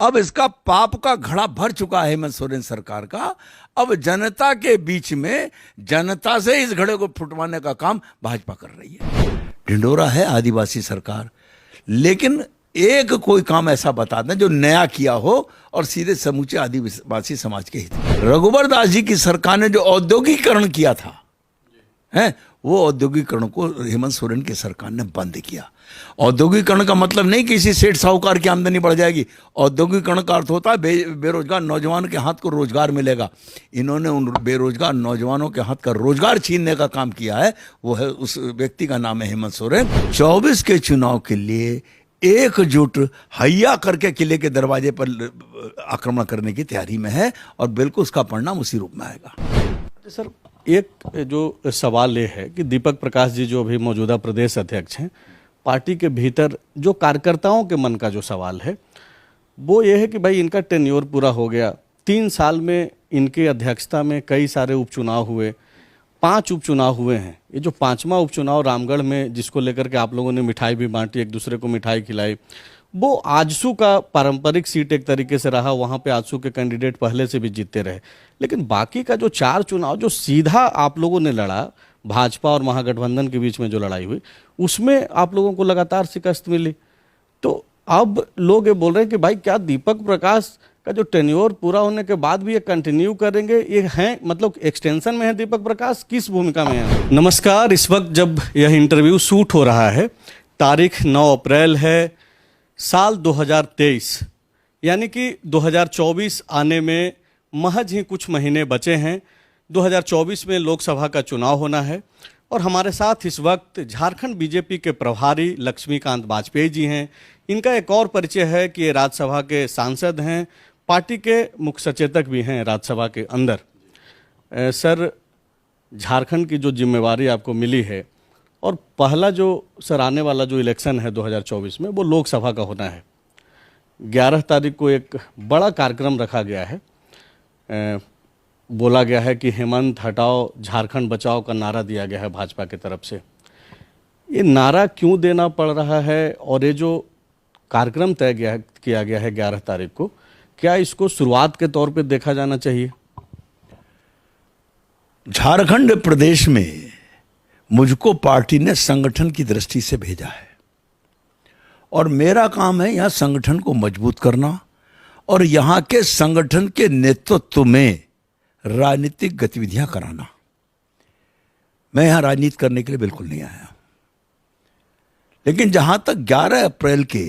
अब इसका पाप का घड़ा भर चुका है हेमंत सोरेन सरकार का। अब जनता के बीच में जनता से इस घड़े को फुटवाने का काम भाजपा कर रही है। ढिंढोरा है आदिवासी सरकार, लेकिन एक कोई काम ऐसा बता दें जो नया किया हो और सीधे समूचे आदिवासी समाज के हित। रघुवर दास जी की सरकार ने जो औद्योगिकरण किया था है, वो औद्योगिकरण को हेमंत सोरेन की सरकार ने बंद किया। औद्योगिकरण का मतलब नहीं कि किसी सेठ साहूकार की आमदनी बढ़ जाएगी। औद्योगिकरण का अर्थ होता है बेरोजगार नौजवान के हाथ को रोजगार मिलेगा। इन्होंने उन बेरोजगार नौजवानों के हाथ का रोजगार छीनने का काम किया है। वो है, उस व्यक्ति का नाम है हेमंत सोरेन। 24 के चुनाव के लिए एकजुट हैया करके किले के दरवाजे पर आक्रमण करने की तैयारी में है और बिल्कुल उसका परिणाम उसी रूप में आएगा। सर, एक जो सवाल ये है कि दीपक प्रकाश जी जो अभी मौजूदा प्रदेश अध्यक्ष हैं, पार्टी के भीतर जो कार्यकर्ताओं के मन का जो सवाल है वो ये है कि भाई इनका टेन्योर पूरा हो गया। 3 साल में इनकी अध्यक्षता में कई सारे उपचुनाव हुए, 5 उपचुनाव हुए हैं। ये जो 5वां उपचुनाव रामगढ़ में जिसको लेकर के आप लोगों ने मिठाई भी बांटी, एक दूसरे को मिठाई खिलाई, वो आजसू का पारंपरिक सीट एक तरीके से रहा। वहाँ पे आजसू के कैंडिडेट पहले से भी जीतते रहे। लेकिन बाकी का जो 4 चुनाव जो सीधा आप लोगों ने लड़ा, भाजपा और महागठबंधन के बीच में जो लड़ाई हुई, उसमें आप लोगों को लगातार शिकस्त मिली। तो अब लोग ये बोल रहे हैं कि भाई क्या दीपक प्रकाश का जो टेन्योर पूरा होने के बाद भी ये कंटिन्यू करेंगे? ये हैं, मतलब एक्सटेंशन में है दीपक प्रकाश, किस भूमिका में है? नमस्कार, इस वक्त जब यह इंटरव्यू शूट हो रहा है, तारीख 9 अप्रैल है, साल 2023, यानी कि 2024 आने में महज ही कुछ महीने बचे हैं। 2024 में लोकसभा का चुनाव होना है और हमारे साथ इस वक्त झारखंड बीजेपी के प्रभारी लक्ष्मीकांत वाजपेयी जी हैं। इनका एक और परिचय है कि ये राज्यसभा के सांसद हैं, पार्टी के मुख्य सचेतक भी हैं राज्यसभा के अंदर। सर, झारखंड की जो जिम्मेवारी आपको मिली है और पहला जो सर आने वाला जो इलेक्शन है 2024 में, वो लोकसभा का होना है। 11 तारीख को एक बड़ा कार्यक्रम रखा गया है। बोला गया है कि हेमंत हटाओ झारखंड बचाओ का नारा दिया गया है भाजपा की तरफ से। ये नारा क्यों देना पड़ रहा है और ये जो कार्यक्रम तय किया गया है 11 तारीख को, क्या इसको शुरुआत के तौर पे देखा जाना चाहिए? झारखंड प्रदेश में मुझको पार्टी ने संगठन की दृष्टि से भेजा है और मेरा काम है यहाँ संगठन को मजबूत करना और यहाँ के संगठन के नेतृत्व में राजनीतिक गतिविधियां कराना। मैं यहाँ राजनीति करने के लिए बिल्कुल नहीं आया। लेकिन जहां तक 11 अप्रैल के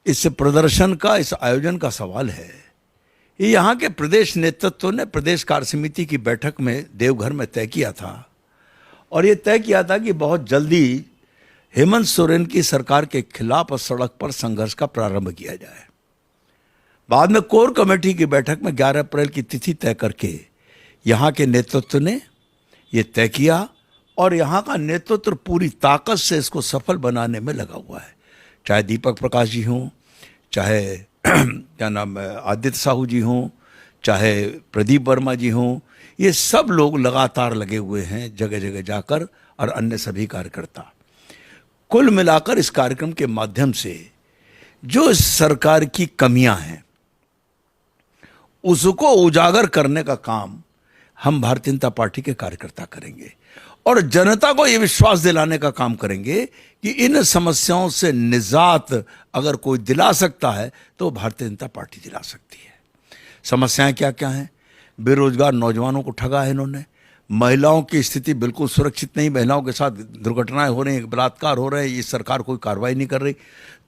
इस प्रदर्शन का, इस आयोजन का सवाल है, ये यहाँ के प्रदेश नेतृत्व ने प्रदेश कार्य समिति की बैठक में देवघर में तय किया था और ये तय किया था कि बहुत जल्दी हेमंत सोरेन की सरकार के खिलाफ सड़क पर संघर्ष का प्रारंभ किया जाए। बाद में कोर कमेटी की बैठक में 11 अप्रैल की तिथि तय करके यहाँ के नेतृत्व ने ये तय किया और यहाँ का नेतृत्व पूरी ताकत से इसको सफल बनाने में लगा हुआ है। चाहे दीपक प्रकाश जी हों, चाहे क्या नाम है आदित्य साहू जी हों, चाहे प्रदीप वर्मा जी हों, ये सब लोग लगातार लगे हुए हैं जगह जगह जाकर, और अन्य सभी कार्यकर्ता। कुल मिलाकर इस कार्यक्रम के माध्यम से जो सरकार की कमियां हैं उसको उजागर करने का काम हम भारतीय जनता पार्टी के कार्यकर्ता करेंगे और जनता को यह विश्वास दिलाने का काम करेंगे कि इन समस्याओं से निजात अगर कोई दिला सकता है तो भारतीय जनता पार्टी दिला सकती है। समस्याएं क्या क्या हैं? बेरोजगार नौजवानों को ठगा है इन्होंने, महिलाओं की स्थिति बिल्कुल सुरक्षित नहीं, महिलाओं के साथ दुर्घटनाएं हो रही हैं, बलात्कार हो रहे हैं, ये सरकार कोई कार्रवाई नहीं कर रही।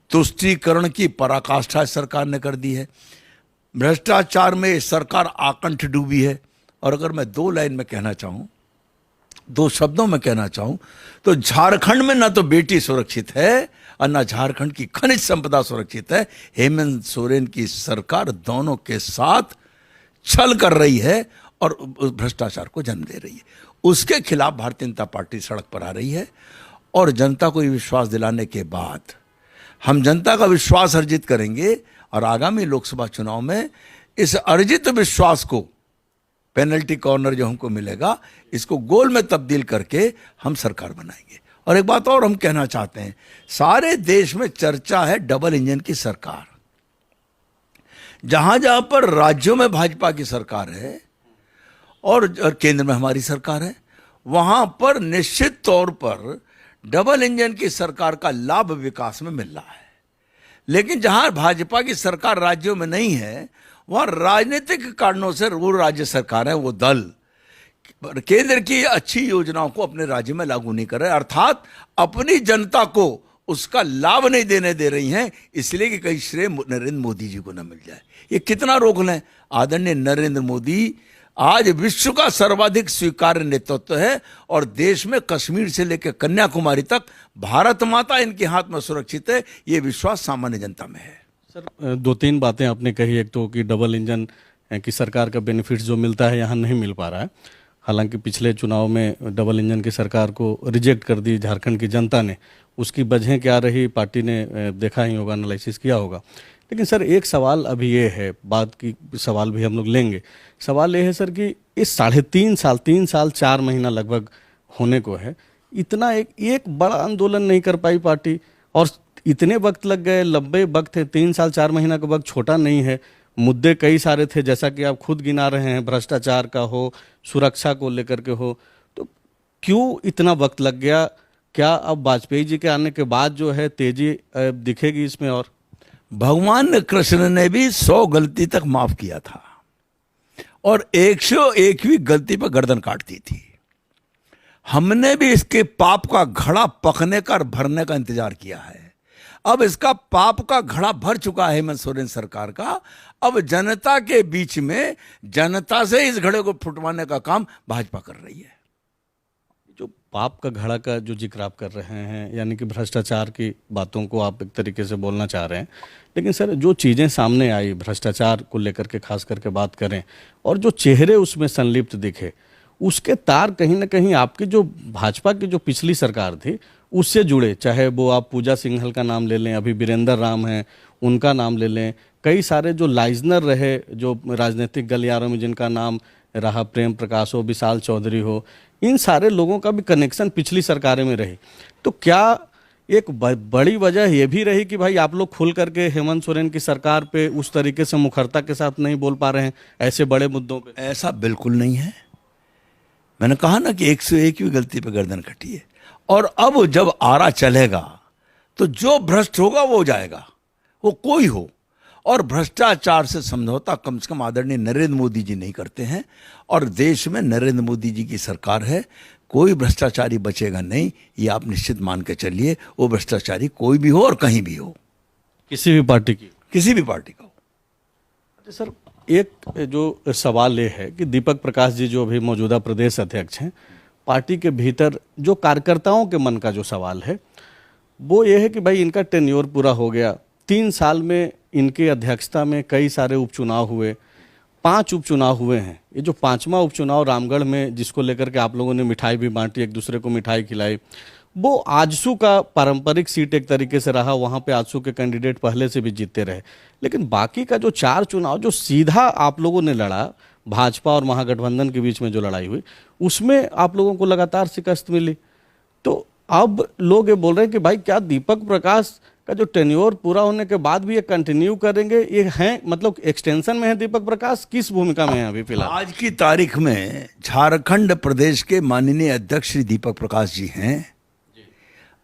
तुष्टीकरण की पराकाष्ठा सरकार ने कर दी है। भ्रष्टाचार में सरकार आकंठ डूबी है। और अगर मैं 2 लाइन में कहना चाहूं, 2 शब्दों में कहना चाहूं, तो झारखंड में ना तो बेटी सुरक्षित है और ना झारखंड की खनिज संपदा सुरक्षित है। हेमंत सोरेन की सरकार दोनों के साथ छल कर रही है और भ्रष्टाचार को जन्म दे रही है। उसके खिलाफ भारतीय जनता पार्टी सड़क पर आ रही है और जनता को ये विश्वास दिलाने के बाद हम जनता का विश्वास अर्जित करेंगे और आगामी लोकसभा चुनाव में इस अर्जित विश्वास को, पेनल्टी कॉर्नर जो हमको मिलेगा, इसको गोल में तब्दील करके हम सरकार बनाएंगे। और एक बात और हम कहना चाहते हैं, सारे देश में चर्चा है डबल इंजन की सरकार। जहां जहां पर राज्यों में भाजपा की सरकार है और केंद्र में हमारी सरकार है, वहां पर निश्चित तौर पर डबल इंजन की सरकार का लाभ विकास में मिल रहा है। लेकिन जहां भाजपा की सरकार राज्यों में नहीं है, वहां राजनीतिक कारणों से वो राज्य सरकार है, वो दल केंद्र की अच्छी योजनाओं को अपने राज्य में लागू नहीं कर रहे, अर्थात अपनी जनता को उसका लाभ नहीं देने दे रही हैं, इसलिए कि कहीं श्रेय नरेंद्र मोदी जी को न मिल जाए। ये कितना रोक लें। आदरणीय नरेंद्र मोदी आज विश्व का सर्वाधिक स्वीकार्य नेतृत्व है और देश में कश्मीर से लेकर कन्याकुमारी तक भारत माता इनके हाथ में सुरक्षित है, ये विश्वास सामान्य जनता में है। सर, दो तीन बातें आपने कही। एक तो कि डबल इंजन की सरकार का बेनिफिट जो मिलता है यहाँ नहीं मिल पा रहा है। हालांकि पिछले चुनाव में डबल इंजन की सरकार को रिजेक्ट कर दी झारखंड की जनता ने। उसकी वजह क्या रही, पार्टी ने देखा ही होगा, एनालिसिस किया होगा। लेकिन सर, एक सवाल अभी ये है, बात की सवाल भी हम लोग लेंगे। सवाल ये है सर कि इस 3 साल 4 महीना लगभग होने को है, इतना एक बड़ा आंदोलन नहीं कर पाई पार्टी, और इतने वक्त लग गए, लंबे वक्त है। 3 साल 4 महीना का वक्त छोटा नहीं है। मुद्दे कई सारे थे, जैसा कि आप खुद गिना रहे हैं, भ्रष्टाचार का हो, सुरक्षा को लेकर के हो, तो क्यों इतना वक्त लग गया? क्या अब वाजपेयी जी के आने के बाद जो है तेजी दिखेगी इसमें? और भगवान कृष्ण ने भी 100 गलती तक माफ किया था और 101वीं गलती पर गर्दन काट दी थी। हमने भी इसके पाप का घड़ा पकने का और भरने का इंतजार किया है। अब इसका पाप का घड़ा भर चुका है हेमंत सोरेन सरकार का। अब जनता के बीच में जनता से इस घड़े को फुटवाने का काम भाजपा कर रही है। जो पाप का घड़ा का जो जिक्र आप कर रहे हैं, यानी कि भ्रष्टाचार की बातों को आप एक तरीके से बोलना चाह रहे हैं। लेकिन सर, जो चीज़ें सामने आई भ्रष्टाचार को लेकर के खास करके बात करें, और जो चेहरे उसमें संलिप्त दिखे, उसके तार कहीं ना कहीं आपकी जो भाजपा की जो पिछली सरकार थी उससे जुड़े। चाहे वो आप पूजा सिंघल का नाम ले लें, अभी वीरेंद्र राम हैं उनका नाम ले लें, कई सारे जो लाइजनर रहे जो राजनीतिक गलियारों में जिनका नाम रहा, प्रेम प्रकाश हो, विशाल चौधरी हो, इन सारे लोगों का भी कनेक्शन पिछली सरकारें में रही। तो क्या एक बड़ी वजह ये भी रही कि भाई आप लोग खुल करके हेमंत सोरेन की सरकार पे उस तरीके से मुखरता के साथ नहीं बोल पा रहे हैं ऐसे बड़े मुद्दों पे? ऐसा बिल्कुल नहीं है। मैंने कहा ना कि 101वीं गलती पे गर्दन कटी है। और अब जब आरा चलेगा तो जो भ्रष्ट होगा वो जाएगा, वो कोई हो। और भ्रष्टाचार से समझौता कम से कम आदरणीय नरेंद्र मोदी जी नहीं करते हैं, और देश में नरेंद्र मोदी जी की सरकार है, कोई भ्रष्टाचारी बचेगा नहीं, ये आप निश्चित मान के चलिए। वो भ्रष्टाचारी कोई भी हो और कहीं भी हो, किसी भी पार्टी की, किसी भी पार्टी का हो। अच्छा सर, एक जो सवाल ये है कि दीपक प्रकाश जी जो अभी मौजूदा प्रदेश अध्यक्ष हैं, पार्टी के भीतर जो कार्यकर्ताओं के मन का जो सवाल है वो ये है कि भाई इनका टेन्योर पूरा हो गया। 3 साल में इनकी अध्यक्षता में कई सारे उपचुनाव हुए, 5 उपचुनाव हुए हैं। ये जो 5वां उपचुनाव रामगढ़ में, जिसको लेकर के आप लोगों ने मिठाई भी बांटी, एक दूसरे को मिठाई खिलाई, वो आजसू का पारंपरिक सीट एक तरीके से रहा। वहाँ पे आजसू के कैंडिडेट पहले से भी जीतते रहे। लेकिन बाकी का जो 4 चुनाव जो सीधा आप लोगों ने लड़ा, भाजपा और महागठबंधन के बीच में जो लड़ाई हुई, उसमें आप लोगों को लगातार शिकस्त मिली। तो अब लोग ये बोल रहे हैं कि भाई क्या दीपक प्रकाश का जो टेन्योर पूरा होने के बाद भी ये कंटिन्यू करेंगे? ये हैं, मतलब एक्सटेंशन में है दीपक प्रकाश, किस भूमिका में है अभी फिलहाल? आज की तारीख में झारखंड प्रदेश के माननीय अध्यक्ष श्री दीपक प्रकाश जी हैं।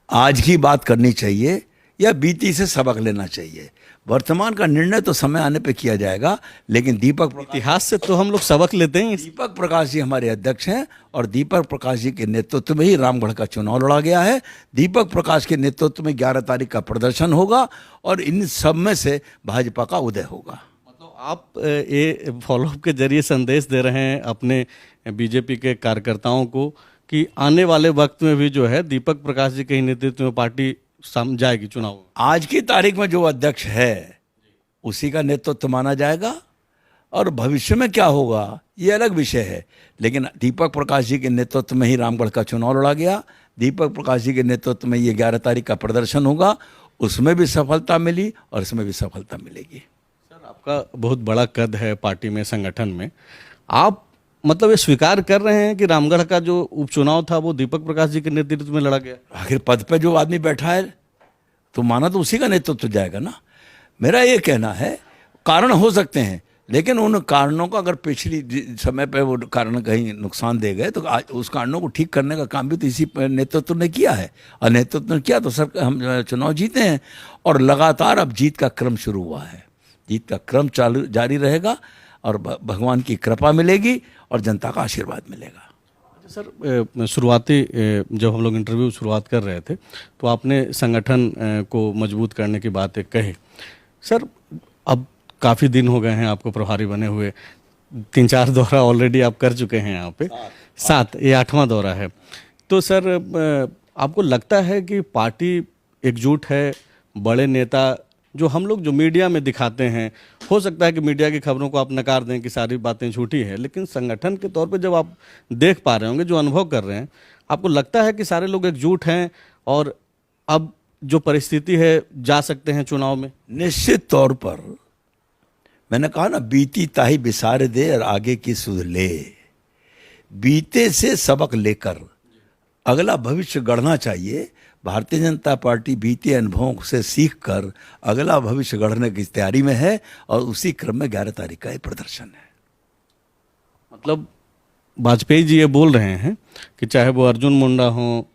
आज की बात करनी चाहिए या बीती से सबक लेना चाहिए? वर्तमान का निर्णय तो समय आने पे किया जाएगा, लेकिन इतिहास से तो हम लोग सबक लेते हैं। दीपक प्रकाश जी हमारे अध्यक्ष हैं और दीपक प्रकाश जी के नेतृत्व में ही रामगढ़ का चुनाव लड़ा गया है। दीपक प्रकाश के नेतृत्व में 11 तारीख का प्रदर्शन होगा और इन सब में से भाजपा का उदय होगा। मतलब आप ये फॉलोअप के जरिए संदेश दे रहे हैं अपने बीजेपी के कार्यकर्ताओं को कि आने वाले वक्त में भी जो है दीपक प्रकाश जी के नेतृत्व में पार्टी जाएगी चुनाव। आज की तारीख में जो अध्यक्ष है उसी का नेतृत्व माना जाएगा, और भविष्य में क्या होगा ये अलग विषय है। लेकिन दीपक प्रकाश जी के नेतृत्व में ही रामगढ़ का चुनाव लड़ा गया। दीपक प्रकाश जी के नेतृत्व में ये 11 तारीख का प्रदर्शन होगा, उसमें भी सफलता मिली और इसमें भी सफलता मिलेगी। सर, आपका बहुत बड़ा कद है पार्टी में, संगठन में। आप मतलब ये स्वीकार कर रहे हैं कि रामगढ़ का जो उपचुनाव था वो दीपक प्रकाश जी के नेतृत्व में लड़ा गया? आखिर पद पे जो आदमी बैठा है तो माना तो उसी का नेतृत्व जाएगा ना। मेरा ये कहना है कारण हो सकते हैं, लेकिन उन कारणों का अगर पिछली समय पे वो कारण कहीं नुकसान दे गए तो आज उस कारणों को ठीक करने का काम भी तो इसी नेतृत्व ने किया है, और नेतृत्व ने किया तो सर हम चुनाव जीते हैं, और लगातार अब जीत का क्रम शुरू हुआ है। जीत का क्रम चालू जारी रहेगा, और भगवान की कृपा मिलेगी और जनता का आशीर्वाद मिलेगा। सर शुरुआती जब हम लोग इंटरव्यू शुरुआत कर रहे थे तो आपने संगठन को मजबूत करने की बात एक कही। सर अब काफ़ी दिन हो गए हैं आपको प्रभारी बने हुए, 3-4 दौरा ऑलरेडी आप कर चुके हैं यहाँ पे, 7 ये 8वां दौरा है। तो सर आपको लगता है कि पार्टी एकजुट है, बड़े नेता जो हम लोग जो मीडिया में दिखाते हैं, हो सकता है कि मीडिया की खबरों को आप नकार दें कि सारी बातें झूठी है, लेकिन संगठन के तौर पे जब आप देख पा रहे होंगे, जो अनुभव कर रहे हैं, आपको लगता है कि सारे लोग एकजुट हैं और अब जो परिस्थिति है जा सकते हैं चुनाव में? निश्चित तौर पर मैंने कहा ना, बीती ताही बिसार दे और आगे की सुध ले। बीते से सबक लेकर अगला भविष्य गढ़ना चाहिए। भारतीय जनता पार्टी बीते अनुभवों से सीखकर अगला भविष्य गढ़ने की तैयारी में है, और उसी क्रम में 11 तारीख का ये प्रदर्शन है। मतलब वाजपेयी जी ये बोल रहे हैं कि चाहे वो अर्जुन मुंडा हो,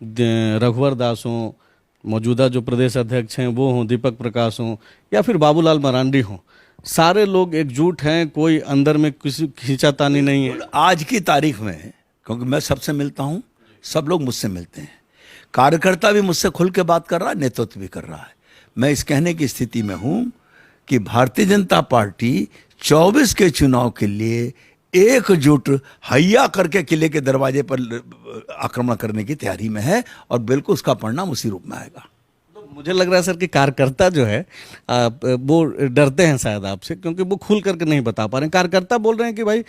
रघुवर दास हो, मौजूदा जो प्रदेश अध्यक्ष हैं वो हों, दीपक प्रकाश हों, या फिर बाबूलाल मरांडी हों, सारे लोग एकजुट हैं, कोई अंदर में किसी खींचातानी नहीं है। आज की तारीख में, क्योंकि मैं सबसे मिलता हूं, सब लोग मुझसे मिलते हैं, कार्यकर्ता भी मुझसे खुल के बात कर रहा है, नेतृत्व भी कर रहा है। मैं इस कहने की स्थिति में हूं कि भारतीय जनता पार्टी 24 के चुनाव के लिए एकजुट हैया करके किले के दरवाजे पर आक्रमण करने की तैयारी में है, और बिल्कुल उसका परिणाम उसी रूप में आएगा। तो मुझे लग रहा है सर कि कार्यकर्ता जो है वो डरते हैं शायद आपसे, क्योंकि वो खुल करके नहीं बता पा रहे हैं। कार्यकर्ता बोल रहे हैं कि भाई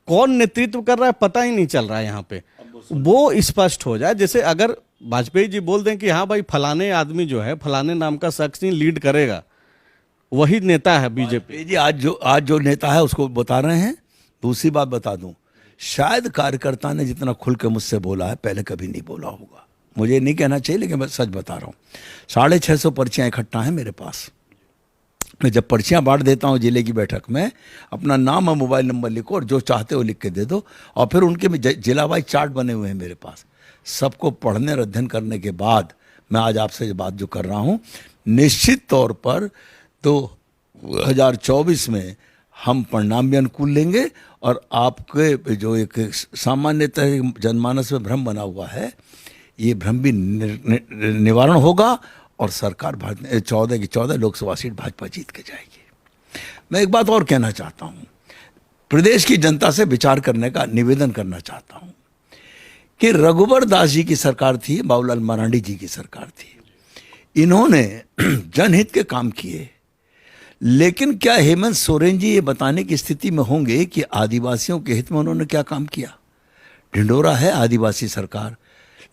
कौन नेतृत्व कर रहा है पता ही नहीं चल रहा है यहाँ पे, वो स्पष्ट हो जाए। जैसे अगर वाजपेयी जी बोल दें कि हाँ भाई फलाने आदमी जो है, फलाने नाम का शख्स ही लीड करेगा, वही नेता है बीजेपी जी। आज जो नेता है उसको बता रहे हैं। दूसरी बात बता दूं, शायद कार्यकर्ता ने जितना खुल के मुझसे बोला है पहले कभी नहीं बोला होगा। मुझे नहीं कहना चाहिए, लेकिन मैं सच बता रहा हूँ। 650 पर्चियाँ इकट्ठा हैं मेरे पास। मैं जब पर्चियाँ बांट देता हूँ जिले की बैठक में, अपना नाम और मोबाइल नंबर लिखो और जो चाहते हो लिख के दे दो, और फिर उनके जिला वाइज चार्ट बने हुए हैं मेरे पास। सबको पढ़ने और अध्ययन करने के बाद मैं आज आपसे ये बात जो कर रहा हूँ, निश्चित तौर पर 2024 में हम परिणाम भी अनुकूल लेंगे, और आपके जो एक सामान्यतः जनमानस में भ्रम बना हुआ है, ये भ्रम भी निवारण होगा, और सरकार 14 की 14 लोकसभा सीट भाजपा जीत के जाएगी। मैं एक बात और कहना चाहता हूँ, प्रदेश की जनता से विचार करने का निवेदन करना चाहता हूँ कि रघुवर दास जी की सरकार थी, बाबूलाल मरांडी जी की सरकार थी, इन्होंने जनहित के काम किए, लेकिन क्या हेमंत सोरेन जी ये बताने की स्थिति में होंगे कि आदिवासियों के हित में उन्होंने क्या काम किया? ढिंढोरा है आदिवासी सरकार,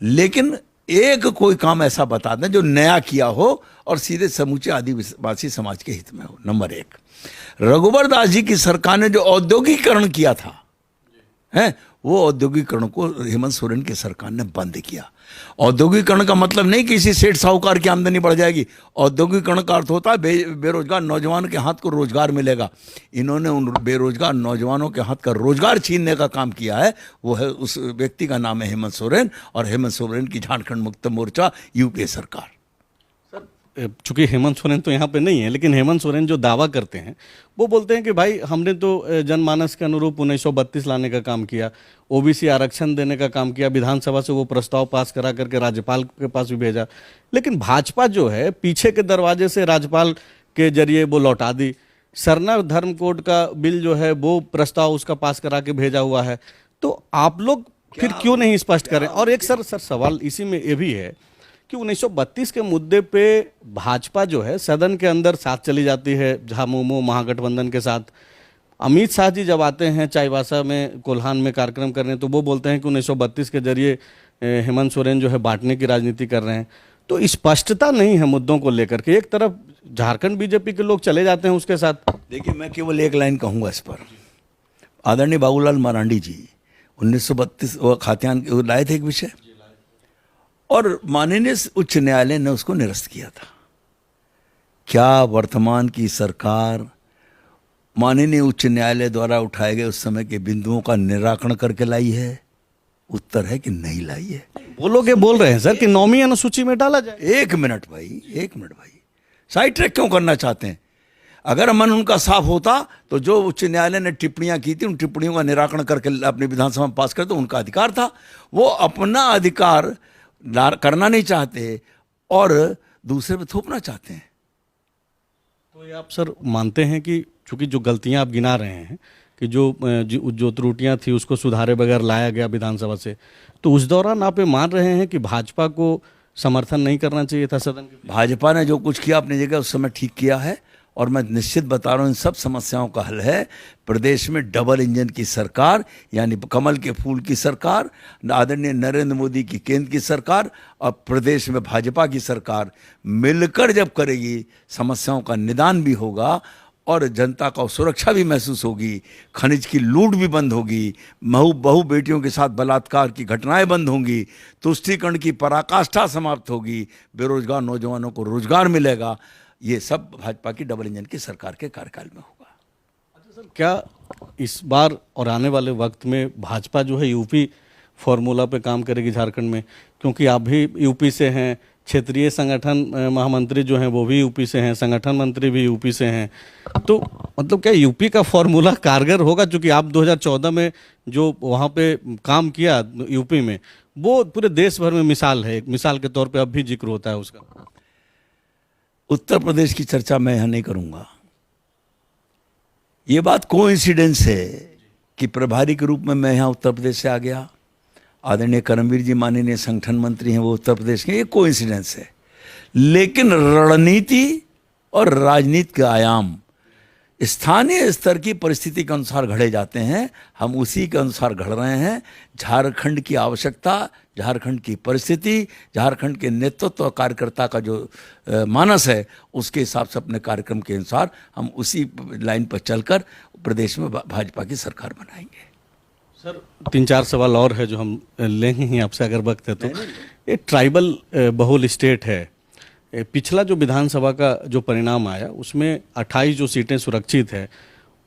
लेकिन एक कोई काम ऐसा बता दें जो नया किया हो और सीधे समूचे आदिवासी समाज के हित में हो। नंबर 1, रघुवर दास जी की सरकार ने जो औद्योगिकरण किया था, है, वो औद्योगिकरण को हेमंत सोरेन की सरकार ने बंद किया। औद्योगिकरण का मतलब नहीं कि किसी सेठ साहूकार की आमदनी बढ़ जाएगी। औद्योगिकरण का अर्थ होता है बेरोजगार नौजवान के हाथ को रोजगार मिलेगा। इन्होंने उन बेरोजगार नौजवानों के हाथ का रोजगार छीनने का काम किया है। वो है, उस व्यक्ति का नाम है हेमंत सोरेन, और हेमंत सोरेन की झारखंड मुक्त मोर्चा यूपीए सरकार। चूंकि हेमंत सोरेन तो यहाँ पे नहीं है, लेकिन हेमंत सोरेन जो दावा करते हैं वो बोलते हैं कि भाई हमने तो जनमानस के अनुरूप 1932 लाने का काम किया, ओबीसी आरक्षण देने का काम किया, विधानसभा से वो प्रस्ताव पास करा करके राज्यपाल के पास भी भेजा, लेकिन भाजपा जो है पीछे के दरवाजे से राज्यपाल के जरिए वो लौटा दी। सरना धर्म कोड का बिल जो है वो प्रस्ताव उसका पास करा के भेजा हुआ है। तो आप लोग फिर क्यों नहीं स्पष्ट करें? और एक सर सवाल इसी में ये भी है कि 1932 के मुद्दे पे भाजपा जो है सदन के अंदर साथ चली जाती है झामुमो महागठबंधन के साथ। अमित शाह जी जब आते हैं चाईबासा में कोल्हान में कार्यक्रम करने, तो वो बोलते हैं कि 1932 के जरिए हेमंत सोरेन जो है बांटने की राजनीति कर रहे हैं। तो स्पष्टता नहीं है मुद्दों को लेकर के। एक तरफ झारखंड बीजेपी के लोग चले जाते हैं उसके साथ। देखिए, मैं केवल एक लाइन कहूँगा इस पर। आदरणीय बाबूलाल मरांडी जी 1932 खाद्यान्न लाए थे एक विषय, और माननीय उच्च न्यायालय ने उसको निरस्त किया था। क्या वर्तमान की सरकार माननीय उच्च न्यायालय द्वारा उठाए गए उस समय के बिंदुओं का निराकरण करके लाई है? उत्तर है कि नहीं लाई है। वो लोग ये बोल रहे हैं सर कि 9वीं अनुसूची में डाला जाए। एक मिनट भाई, एक मिनट भाई, साइड ट्रैक क्यों करना चाहते हैं? अगर मन उनका साफ होता तो जो उच्च न्यायालय ने टिप्पणियां की थी उन टिप्पणियों का निराकरण करके अपनी विधानसभा में पास कर तो उनका अधिकार था। वो अपना अधिकार करना नहीं चाहते और दूसरे पे थोपना चाहते हैं। तो ये आप सर मानते हैं कि चूंकि जो गलतियां आप गिना रहे हैं कि जो त्रुटियां थी उसको सुधारे बगैर लाया गया विधानसभा से, तो उस दौरान आप ये मान रहे हैं कि भाजपा को समर्थन नहीं करना चाहिए था सदन के? भाजपा ने जो कुछ किया अपनी जगह उस समय ठीक किया है और मैं निश्चित बता रहा हूँ इन सब समस्याओं का हल है प्रदेश में डबल इंजन की सरकार, यानी कमल के फूल की सरकार, आदरणीय नरेंद्र मोदी की केंद्र की सरकार और प्रदेश में भाजपा की सरकार मिलकर जब करेगी, समस्याओं का निदान भी होगा और जनता को सुरक्षा भी महसूस होगी, खनिज की लूट भी बंद होगी, बहु बेटियों के साथ बलात्कार की घटनाएं बंद होंगी, तुष्टीकरण की पराकाष्ठा समाप्त होगी, बेरोजगार नौजवानों को रोजगार मिलेगा। ये सब भाजपा की डबल इंजन की सरकार के कार्यकाल में होगा। अच्छा सर, क्या इस बार और आने वाले वक्त में भाजपा जो है यूपी फॉर्मूला पे काम करेगी झारखंड में? क्योंकि आप भी यूपी से हैं, क्षेत्रीय संगठन महामंत्री जो हैं वो भी यूपी से हैं, संगठन मंत्री भी यूपी से हैं, तो मतलब क्या यूपी का फॉर्मूला कारगर होगा? क्योंकि आप 2014 में जो वहाँ पे काम किया यूपी में, वो पूरे देश भर में मिसाल है, एक मिसाल के तौर पे अब भी जिक्र होता है उसका। उत्तर प्रदेश की चर्चा मैं यहाँ नहीं करूँगा। ये बात कोइंसिडेंस है कि प्रभारी के रूप में मैं यहाँ उत्तर प्रदेश से आ गया। आदरणीय करमवीर जी माननीय संगठन मंत्री हैं, वो उत्तर प्रदेश के, ये कोइंसिडेंस है। लेकिन रणनीति और राजनीति के आयाम स्थानीय स्तर की परिस्थिति के अनुसार घड़े जाते हैं, हम उसी के अनुसार घड़ रहे हैं। झारखंड की आवश्यकता, झारखंड की परिस्थिति, झारखंड के नेतृत्व और कार्यकर्ता का जो मानस है, उसके हिसाब से अपने कार्यक्रम के अनुसार हम उसी लाइन पर चलकर प्रदेश में भाजपा की सरकार बनाएंगे। सर 3-4 सवाल और है जो हम लेंगे ही आपसे अगर वक्त है तो। ये ट्राइबल बहुल स्टेट है, पिछला जो विधानसभा का जो परिणाम आया उसमें 28 जो सीटें सुरक्षित है,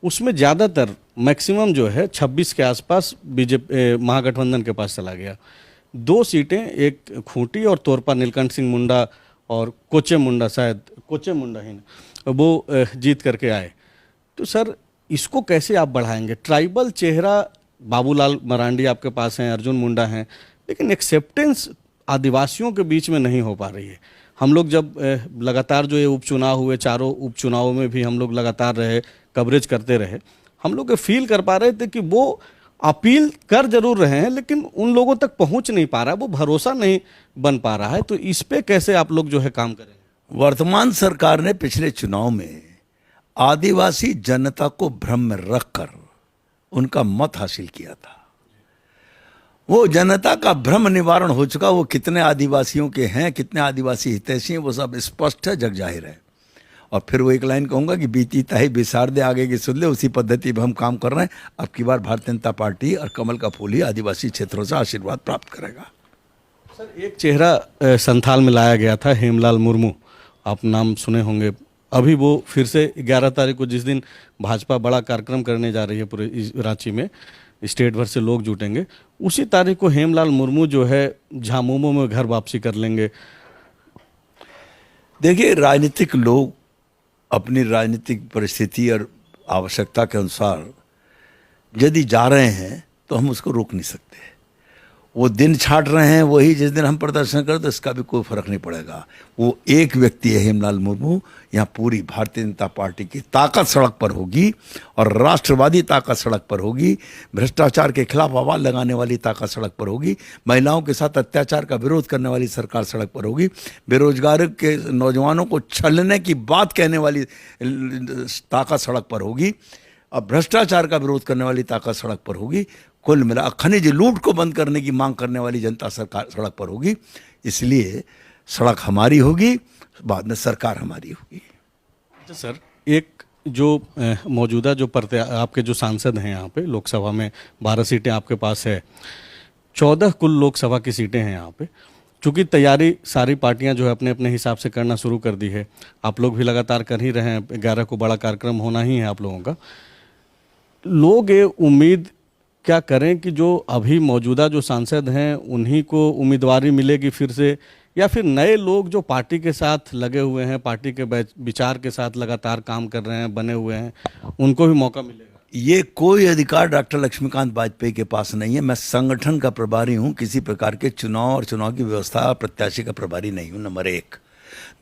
उसमें ज़्यादातर मैक्सिमम जो है 26 के आसपास बीजेपी महागठबंधन के पास चला गया। 2 सीटें, एक खूंटी और तोरपा नीलकंठ सिंह मुंडा और कोचे मुंडा, शायद कोचे मुंडा ही ना, वो जीत करके आए। तो सर इसको कैसे आप बढ़ाएंगे? ट्राइबल चेहरा बाबूलाल मरांडी आपके पास हैं, अर्जुन मुंडा हैं, लेकिन एक्सेप्टेंस आदिवासियों के बीच में नहीं हो पा रही है। हम लोग जब लगातार जो ये उपचुनाव हुए, चारों उपचुनावों में भी हम लोग लगातार रहे, कवरेज करते रहे, हम लोग फील कर पा रहे थे कि वो अपील कर जरूर रहे हैं लेकिन उन लोगों तक पहुंच नहीं पा रहा है, वो भरोसा नहीं बन पा रहा है। तो इस पे कैसे आप लोग जो है काम करेंगे? वर्तमान सरकार ने पिछले चुनाव में आदिवासी जनता को भ्रम में रखकर उनका मत हासिल किया था। वो जनता का भ्रम निवारण हो चुका। वो कितने आदिवासियों के हैं, कितने आदिवासी हितैषी हैं, वो सब स्पष्ट है, जग जाहिर है। और फिर वो एक लाइन कहूँगा कि बीती ताही बिसार दे, आगे की सुन ले, उसी पद्धति पर हम काम कर रहे हैं। अब की बार भारतीय जनता पार्टी और कमल का फूल ही आदिवासी क्षेत्रों से आशीर्वाद प्राप्त करेगा। सर एक चेहरा संथाल में लाया गया था, हेमलाल मुर्मू, आप नाम सुने होंगे। अभी वो फिर से 11 तारीख को, जिस दिन भाजपा बड़ा कार्यक्रम करने जा रही है पूरे रांची में, स्टेट भर से लोग जुटेंगे, उसी तारीख को हेमलाल मुर्मू जो है झामुमो में घर वापसी कर लेंगे। देखिए, राजनीतिक लोग अपनी राजनीतिक परिस्थिति और आवश्यकता के अनुसार यदि जा रहे हैं तो हम उसको रोक नहीं सकते। वो दिन छाट रहे हैं, वही जिस दिन हम प्रदर्शन करें तो इसका भी कोई फर्क नहीं पड़ेगा। वो एक व्यक्ति है हेमलाल मुर्मू। यहाँ पूरी भारतीय जनता पार्टी की ताकत सड़क पर होगी और राष्ट्रवादी ताकत सड़क पर होगी। भ्रष्टाचार के खिलाफ आवाज लगाने वाली ताकत सड़क पर होगी। महिलाओं के साथ अत्याचार का विरोध करने वाली सरकार सड़क पर होगी। बेरोजगार के नौजवानों को छलने की बात कहने वाली ताकत सड़क पर होगी और भ्रष्टाचार का विरोध करने वाली ताकत सड़क पर होगी। कुल मिला खनिज लूट को बंद करने की मांग करने वाली जनता सरकार सड़क पर होगी। इसलिए सड़क हमारी होगी, बाद में सरकार हमारी होगी। अच्छा सर, एक जो मौजूदा जो आपके जो सांसद हैं यहाँ पे लोकसभा में 12 सीटें आपके पास है, 14 कुल लोकसभा की सीटें हैं यहाँ पे। चूँकि तैयारी सारी पार्टियां जो है अपने अपने हिसाब से करना शुरू कर दी है, आप लोग भी लगातार कर ही रहे हैं, 11 को बड़ा कार्यक्रम होना ही है आप लोगों का। लोग ये उम्मीद क्या करें कि जो अभी मौजूदा जो सांसद हैं उन्हीं को उम्मीदवारी मिलेगी फिर से, या फिर नए लोग जो पार्टी के साथ लगे हुए हैं, पार्टी के विचार के साथ लगातार काम कर रहे हैं, बने हुए हैं, उनको भी मौका मिलेगा? ये कोई अधिकार डॉक्टर लक्ष्मीकांत वाजपेयी के पास नहीं है। मैं संगठन का प्रभारी हूं, किसी प्रकार के चुनाव और चुनाव की व्यवस्था प्रत्याशी का प्रभारी नहीं हूं, नंबर एक।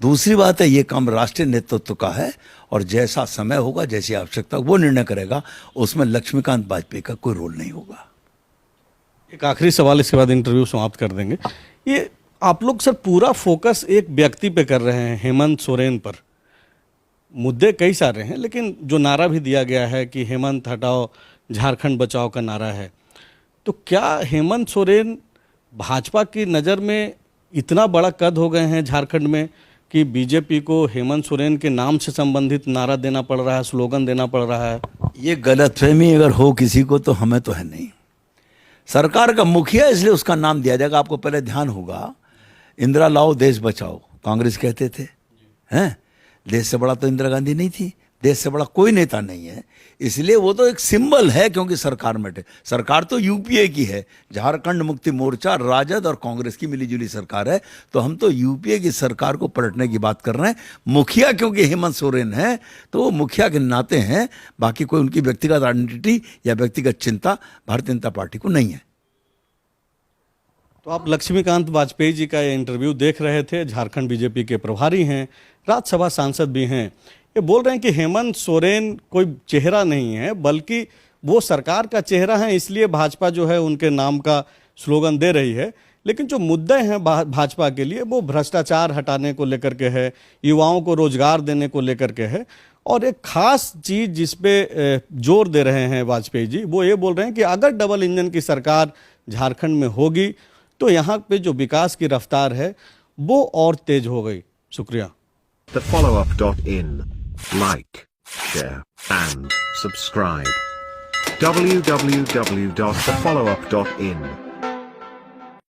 दूसरी बात है, ये काम राष्ट्रीय नेतृत्व का है और जैसा समय होगा, जैसी आवश्यकता वो निर्णय करेगा, उसमें लक्ष्मीकांत वाजपेयी का कोई रोल नहीं होगा। एक आखिरी सवाल, इसके बाद इंटरव्यू समाप्त कर देंगे। ये आप लोग सर पूरा फोकस एक व्यक्ति पे कर रहे हैं, हेमंत सोरेन पर। मुद्दे कई सारे हैं, लेकिन जो नारा भी दिया गया है कि हेमंत हटाओ झारखंड बचाओ का नारा है, तो क्या हेमंत सोरेन भाजपा की नज़र में इतना बड़ा कद हो गए हैं झारखंड में कि बीजेपी को हेमंत सोरेन के नाम से संबंधित नारा देना पड़ रहा है, स्लोगन देना पड़ रहा है? ये गलतफहमी अगर हो किसी को तो हमें तो है नहीं। सरकार का मुखिया इसलिए उसका नाम दिया जाएगा। आपको पहले ध्यान होगा, इंदिरा लाओ देश बचाओ कांग्रेस कहते थे, हैं? देश से बड़ा तो इंदिरा गांधी नहीं थी, देश से बड़ा कोई नेता नहीं है, इसलिए वो तो एक सिंबल है। क्योंकि सरकार में सरकार तो यूपीए की है, झारखंड मुक्ति मोर्चा, राजद और कांग्रेस की मिलीजुली सरकार है, तो हम तो यूपीए की सरकार को पलटने की बात कर रहे हैं। मुखिया क्योंकि हेमंत सोरेन है तो वो मुखिया के नाते हैं, बाकी कोई उनकी व्यक्तिगत आइडेंटिटी या व्यक्तिगत चिंता भारतीय जनता पार्टी को नहीं है। तो आप लक्ष्मीकांत वाजपेयी जी का ये इंटरव्यू देख रहे थे। झारखंड बीजेपी के प्रभारी हैं, राज्यसभा सांसद भी हैं। ये बोल रहे हैं कि हेमंत सोरेन कोई चेहरा नहीं है, बल्कि वो सरकार का चेहरा है, इसलिए भाजपा जो है उनके नाम का स्लोगन दे रही है। लेकिन जो मुद्दे हैं भाजपा के लिए, वो भ्रष्टाचार हटाने को लेकर के है, युवाओं को रोजगार देने को लेकर के है। और एक खास चीज जिसपे जोर दे रहे हैं वाजपेयी जी, वो ये बोल रहे हैं कि अगर डबल इंजन की सरकार झारखंड में होगी तो यहाँ पे जो विकास की रफ्तार है वो और तेज हो गई। शुक्रिया। TheFollowUp.in. Like, share, and subscribe. www.thefollowup.in